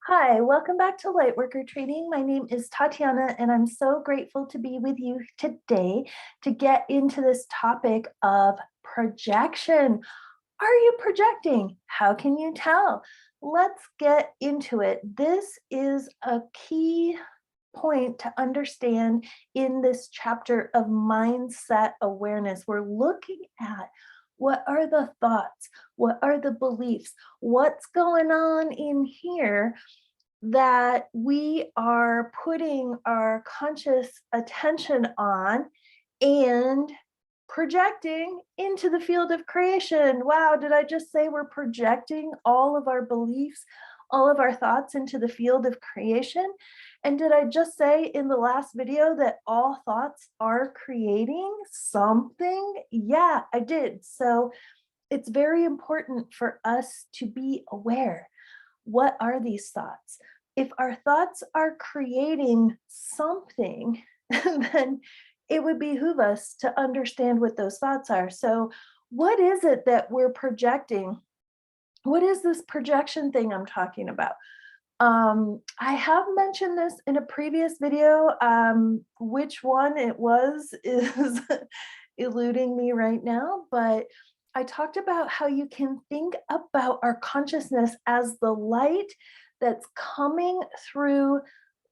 Hi, welcome back to Lightworker Training. My name is Tatiana, and I'm so grateful to be with you today to get into this topic of projection. Are you projecting? How can you tell? Let's get into it. This is a key point to understand in this chapter of mindset awareness. We're looking at what are the thoughts, what are the beliefs, what's going on in here that we are putting our conscious attention on and projecting into the field of creation. Wow, did I just say we're projecting all of our beliefs, all of our thoughts into the field of creation? And did I just say in the last video that all thoughts are creating something? Yeah, I did. So it's very important for us to be aware. What are these thoughts? If our thoughts are creating something, then it would behoove us to understand what those thoughts are. So, what is it that we're projecting? What is this projection thing I'm talking about? I have mentioned this in a previous video. Which one it was is eluding me right now, but I talked about how you can think about our consciousness as the light that's coming through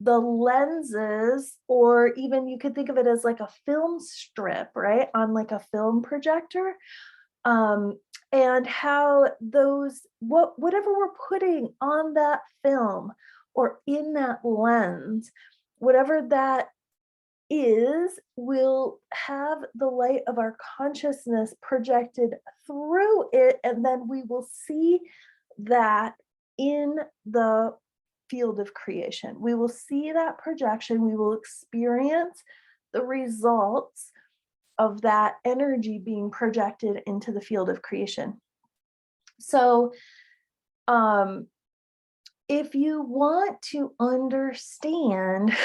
the lenses, or even you could think of it as like a film strip, right? On like a film projector. Um, and how those, whatever we're putting on that film or in that lens, whatever that is, will have the light of our consciousness projected through it, and then we will see that in the field of creation. We will see that projection, we will experience the results of that energy being projected into the field of creation. So, if you want to understand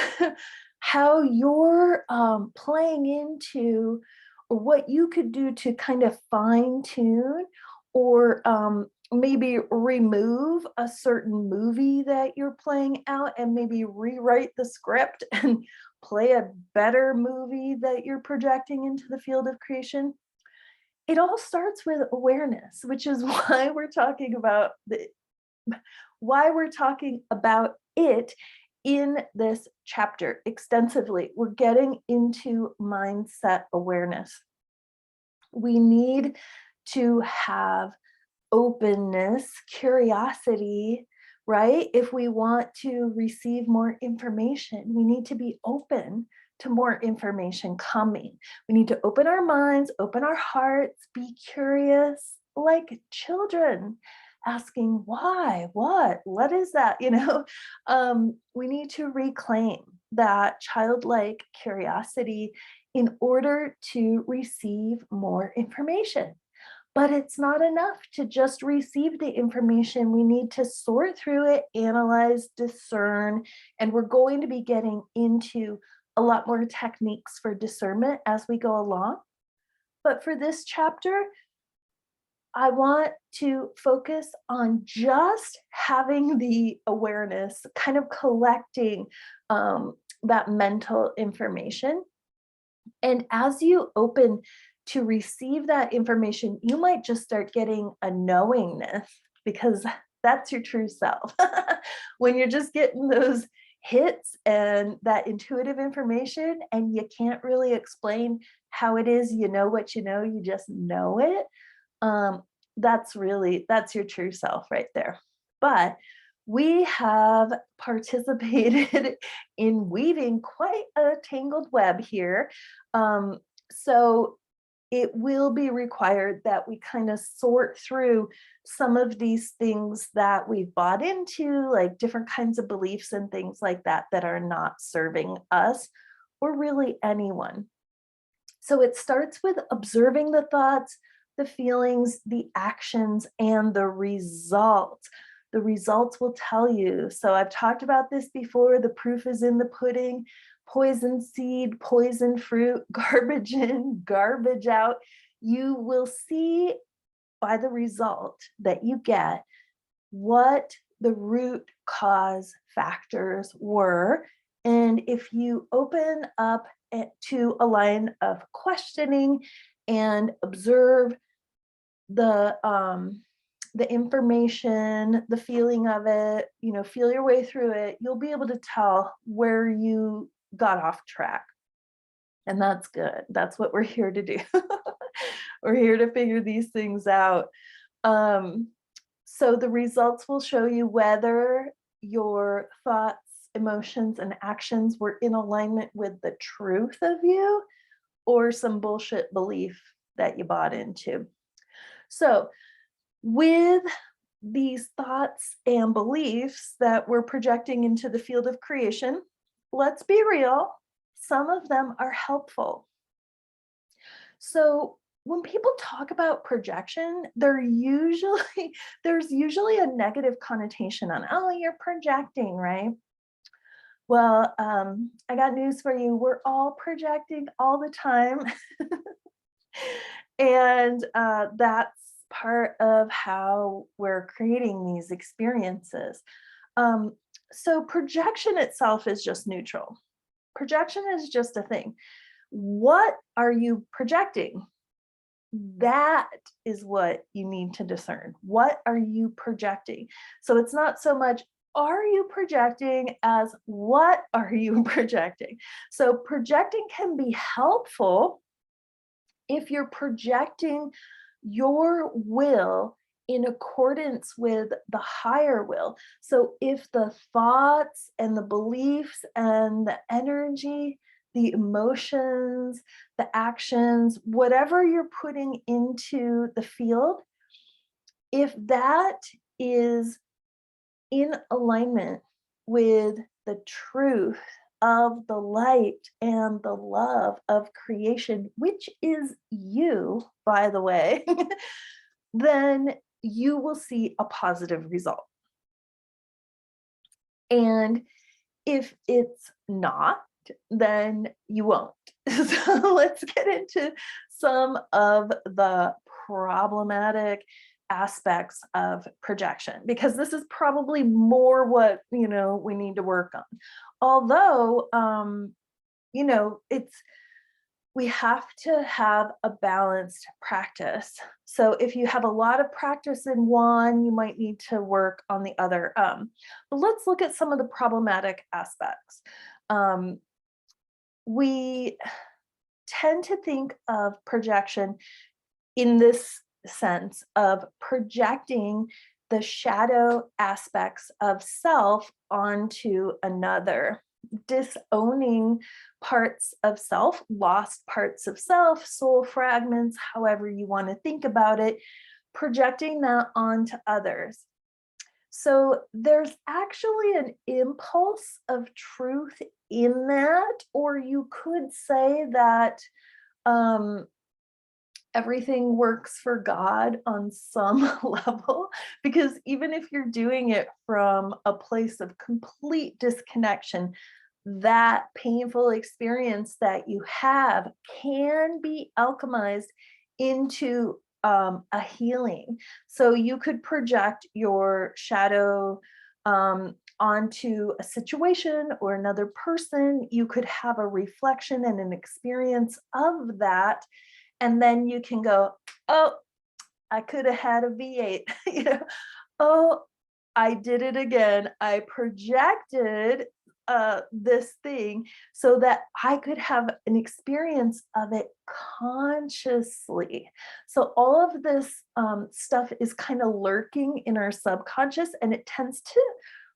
how you're playing into, or what you could do to kind of fine tune, or maybe remove a certain movie that you're playing out and maybe rewrite the script and play a better movie that you're projecting into the field of creation, it all starts with awareness, which is why we're talking about it in this chapter extensively. We're getting into mindset awareness. We need to have openness, curiosity, right? If we want to receive more information, we need to be open to more information coming. We need to open our minds, open our hearts, be curious like children, asking why, what is that? We need to reclaim that childlike curiosity in order to receive more information. But it's not enough to just receive the information. We need to sort through it, analyze, discern, and we're going to be getting into a lot more techniques for discernment as we go along. But for this chapter, I want to focus on just having the awareness, kind of collecting that mental information. And as you open to receive that information, you might just start getting a knowingness, because that's your true self. When you're just getting those hits and that intuitive information, and you can't really explain how it is, you know what you know, you just know it. That's your true self right there. But we have participated in weaving quite a tangled web here. So it will be required that we kind of sort through some of these things that we've bought into, like different kinds of beliefs and things like that, that are not serving us or really anyone. So it starts with observing the thoughts, the feelings, the actions, and the results. The results will tell you. So I've talked about this before. The proof is in the pudding. Poison seed, poison fruit, garbage in, garbage out. You will see by the result that you get what the root cause factors were. And if you open up to a line of questioning and observe the information, the feeling of it, feel your way through it, you'll be able to tell where you got off track. And that's good. That's what we're here to do. We're here to figure these things out. So the results will show you whether your thoughts, emotions, and actions were in alignment with the truth of you or some bullshit belief that you bought into. So with these thoughts and beliefs that we're projecting into the field of creation, let's be real, some of them are helpful. So when people talk about projection, there's usually a negative connotation on, oh, you're projecting, right? Well, I got news for you. We're all projecting all the time. And that's part of how we're creating these experiences. So projection itself is just neutral. Projection is just a thing. What are you projecting? That is what you need to discern. What are you projecting? So it's not so much, are you projecting, as what are you projecting? So projecting can be helpful if you're projecting your will in accordance with the higher will. So if the thoughts and the beliefs and the energy, the emotions, the actions, whatever you're putting into the field, if that is in alignment with the truth of the light and the love of creation, which is you, by the way, then you will see a positive result. And if it's not, then you won't. So let's get into some of the problematic aspects of projection, because this is probably more what we need to work on. Although we have to have a balanced practice. So if you have a lot of practice in one, you might need to work on the other. But let's look at some of the problematic aspects. We tend to think of projection in this sense of projecting the shadow aspects of self onto another, disowning parts of self, lost parts of self, soul fragments, however you want to think about it, projecting that onto others. So there's actually an impulse of truth in that, or you could say that everything works for God on some level, because even if you're doing it from a place of complete disconnection, that painful experience that you have can be alchemized into a healing. So you could project your shadow onto a situation or another person. You could have a reflection and an experience of that. And then you can go, oh, I could have had a V8, oh, I did it again. I projected this thing so that I could have an experience of it consciously. So all of this stuff is kind of lurking in our subconscious, and it tends to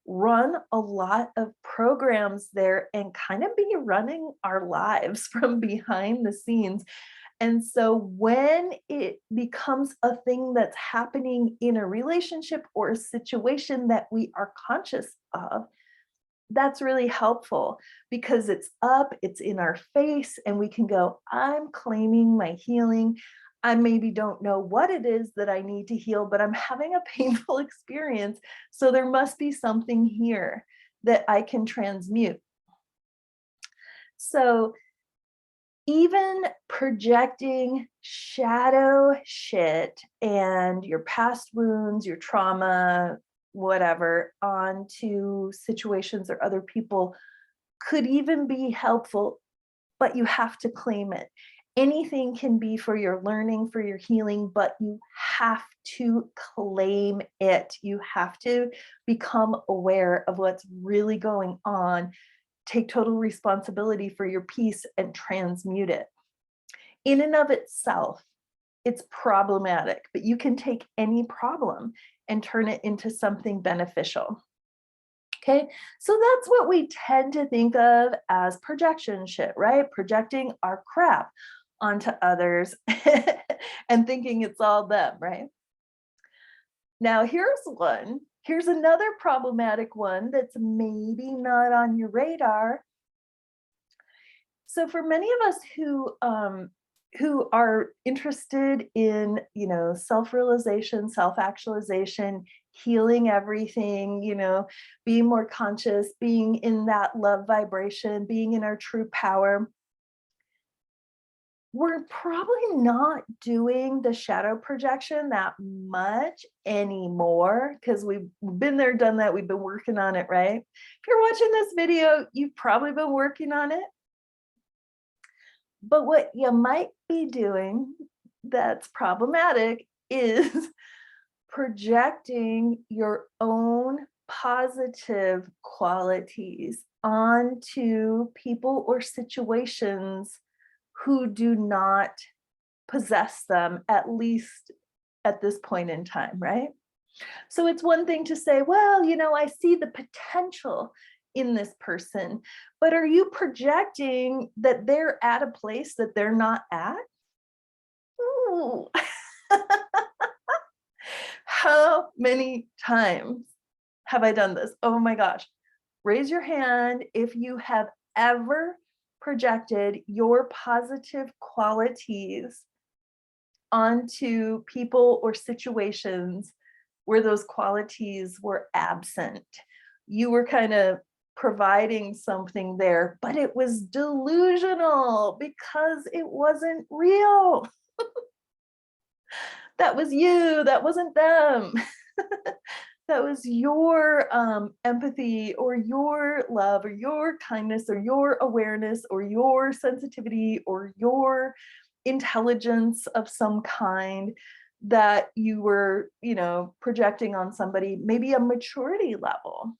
run a lot of programs there and kind of be running our lives from behind the scenes. And so when it becomes a thing that's happening in a relationship or a situation that we are conscious of, that's really helpful, because it's up, it's in our face, and we can go, I'm claiming my healing. I maybe don't know what it is that I need to heal, but I'm having a painful experience. So there must be something here that I can transmute. So even projecting shadow shit and your past wounds, your trauma, whatever onto situations or other people could even be helpful, but you have to claim it. Anything can be for your learning, for your healing, but you have to claim it. You have to become aware of what's really going on, take total responsibility for your piece and transmute it. In and of itself, it's problematic, but you can take any problem and turn it into something beneficial. Okay, so that's what we tend to think of as projection shit, right? Projecting our crap onto others and thinking it's all them, right? Now, here's another problematic one that's maybe not on your radar. So for many of us who are interested in, self-realization, self-actualization, healing everything, being more conscious, being in that love vibration, being in our true power, we're probably not doing the shadow projection that much anymore because we've been there, done that. We've been working on it, right? If you're watching this video, you've probably been working on it. But what you might be doing that's problematic is projecting your own positive qualities onto people or situations who do not possess them, at least at this point in time, right? So it's one thing to say, well, I see the potential in this person, but are you projecting that they're at a place that they're not at? Ooh. How many times have I done this? Oh my gosh. Raise your hand if you have ever projected your positive qualities onto people or situations where those qualities were absent. You were kind of providing something there, but it was delusional because it wasn't real. That was you, that wasn't them. That was your empathy or your love or your kindness or your awareness or your sensitivity or your intelligence of some kind that you were, projecting on somebody, maybe a maturity level.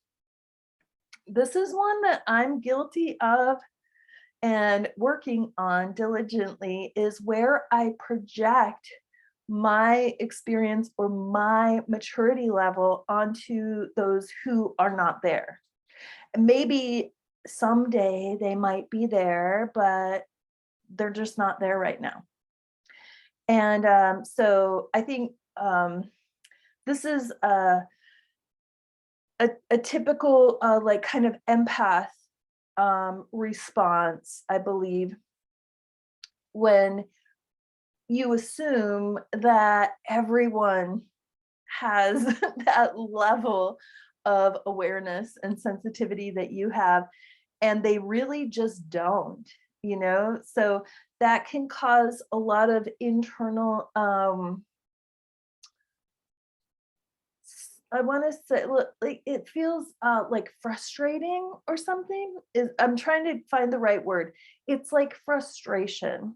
This is one that I'm guilty of and working on diligently, is where I project my experience or my maturity level onto those who are not there. And maybe someday they might be there, but they're just not there right now. And so I think this is a typical like kind of empath response, I believe, when you assume that everyone has that level of awareness and sensitivity that you have, and they really just don't, so that can cause a lot of internal I want to say, like, it feels like frustrating or something. I'm trying to find the right word. It's like frustration,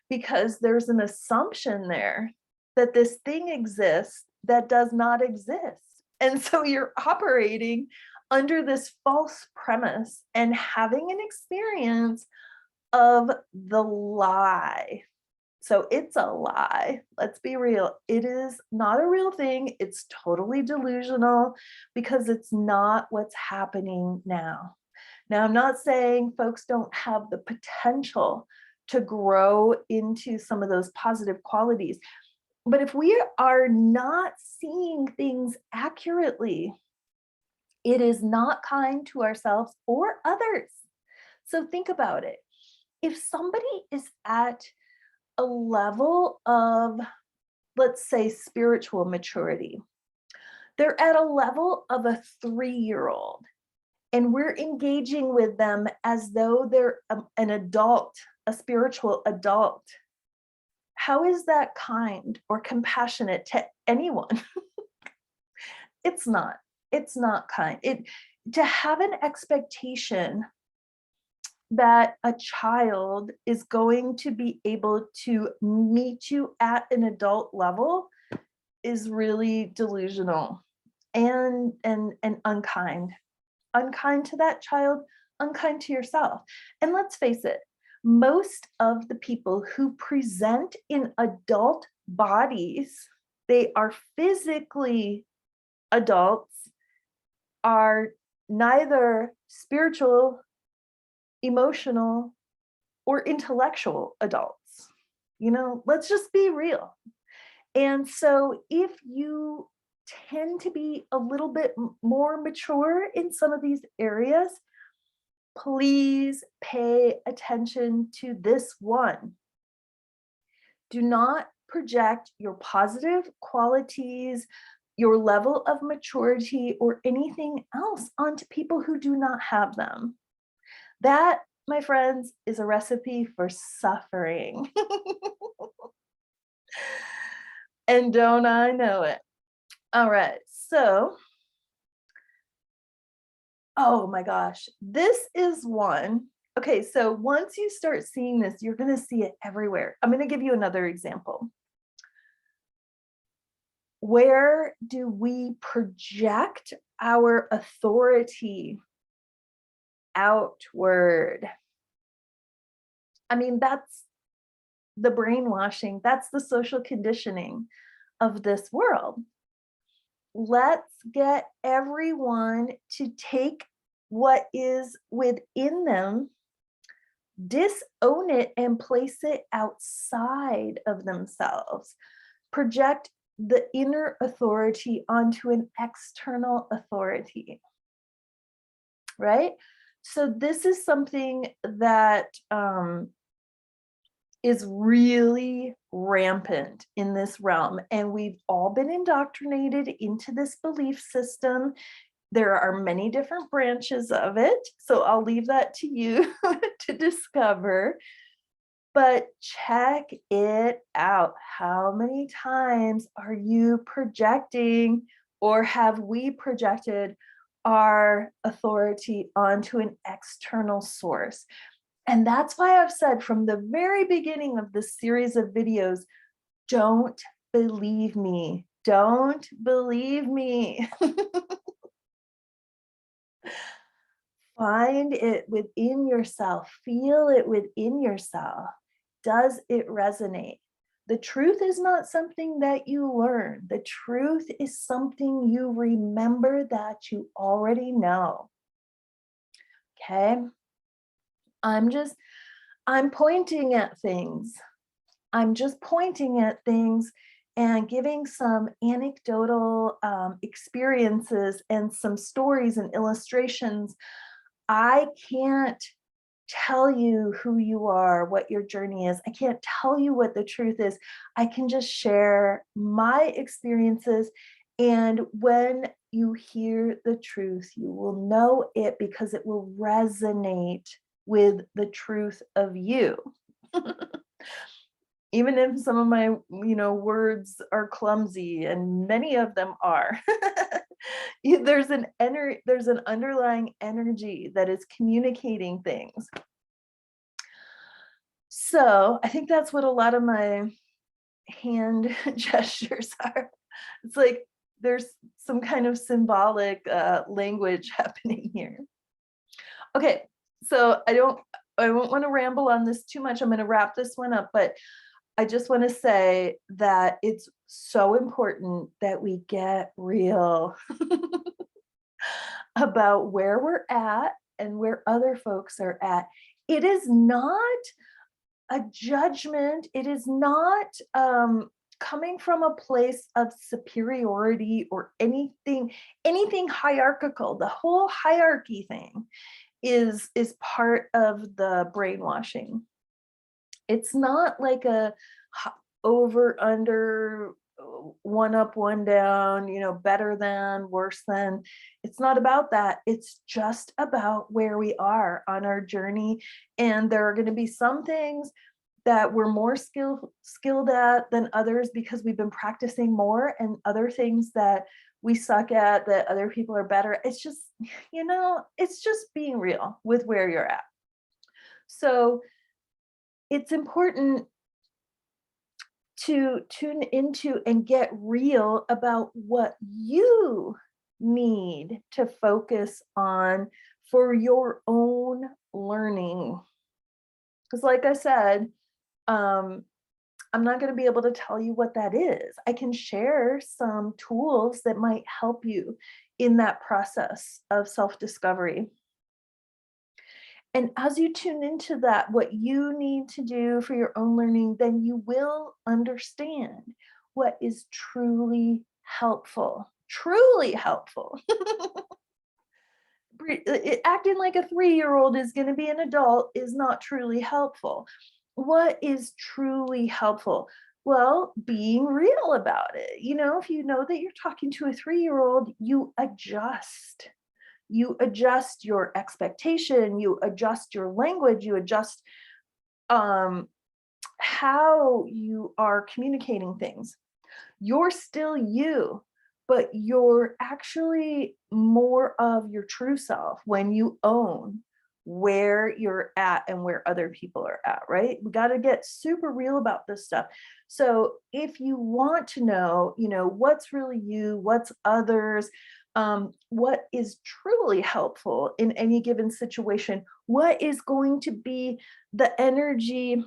because there's an assumption there that this thing exists that does not exist. And so you're operating under this false premise and having an experience of the lie. So it's a lie. Let's be real. It is not a real thing. It's totally delusional because it's not what's happening now. Now, I'm not saying folks don't have the potential to grow into some of those positive qualities, but if we are not seeing things accurately, it is not kind to ourselves or others. So think about it. If somebody is at a level of, let's say, spiritual maturity, they're at a level of a 3-year-old, and we're engaging with them as though they're an adult, a spiritual adult. How is that kind or compassionate to anyone? It's not. It's not kind. To have an expectation that a child is going to be able to meet you at an adult level is really delusional and unkind. Unkind to that child, unkind to yourself. And let's face it, most of the people who present in adult bodies, they are physically adults, are neither spiritual, emotional, or intellectual adults. Let's just be real. And so if you tend to be a little bit more mature in some of these areas, please pay attention to this one. Do not project your positive qualities, your level of maturity, or anything else onto people who do not have them. That, my friends, is a recipe for suffering. And don't I know it? All right, so, oh my gosh, this is one. Okay, so once you start seeing this, you're going to see it everywhere. I'm going to give you another example. Where do we project our authority? Outward. I mean, that's the brainwashing, that's the social conditioning of this world. Let's get everyone to take what is within them, disown it, and place it outside of themselves. Project the inner authority onto an external authority, right? So this is something that is really rampant in this realm, and we've all been indoctrinated into this belief system. There are many different branches of it, so I'll leave that to you to discover. But check it out. How many times are you projecting, or have we projected our authority onto an external source? And that's why I've said from the very beginning of this series of videos, don't believe me. Don't believe me. Find it within yourself. Feel it within yourself. Does it resonate? The truth is not something that you learn. The truth is something you remember that you already know. Okay? I'm pointing at things. I'm just pointing at things and giving some anecdotal experiences and some stories and illustrations. I can't tell you who you are, what your journey is. I can't tell you what the truth is. I can just share my experiences. And when you hear the truth, you will know it because it will resonate with the truth of you. Even if some of my, words are clumsy, and many of them are, there's an underlying energy that is communicating things. So I think that's what a lot of my hand gestures are. It's like there's some kind of symbolic language happening here. Okay, so I won't want to ramble on this too much. I'm going to wrap this one up, but I just want to say that it's so important that we get real about where we're at and where other folks are at. It is not a judgment. It is not coming from a place of superiority or anything hierarchical. The whole hierarchy thing is part of the brainwashing. It's not like a over, under, one up, one down, better than, worse than. It's not about that. It's just about where we are on our journey. And there are going to be some things that we're more skilled at than others because we've been practicing more, and other things that we suck at, that other people are better. It's just, it's just being real with where you're at. So it's important to tune into and get real about what you need to focus on for your own learning. Because, like I said, I'm not going to be able to tell you what that is. I can share some tools that might help you in that process of self discovery. And as you tune into that, what you need to do for your own learning, then you will understand what is truly helpful. Truly helpful. Acting like a 3-year-old is going to be an adult is not truly helpful. What is truly helpful? Well, being real about it. If you know that you're talking to a 3-year-old, you adjust. You adjust your expectation, you adjust your language, you adjust how you are communicating things. You're still you, but you're actually more of your true self when you own where you're at and where other people are at, right? We got to get super real about this stuff. So if you want to know, what's really you, what's others, what is truly helpful in any given situation, what is going to be the energy,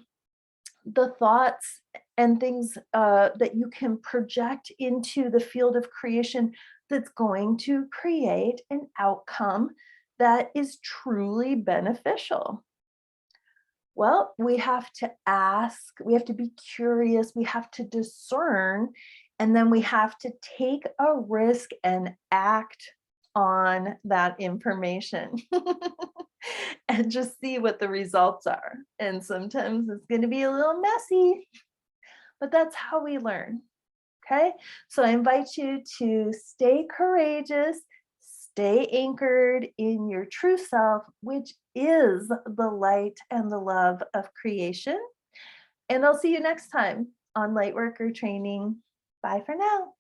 the thoughts and things that you can project into the field of creation that's going to create an outcome that is truly beneficial. Well, we have to ask, we have to be curious, we have to discern, and then we have to take a risk and act on that information and just see what the results are. And sometimes it's going to be a little messy, but that's how we learn. Okay, so I invite you to stay courageous, stay anchored in your true self, which is the light and the love of creation. And I'll see you next time on Lightworker Training. Bye for now.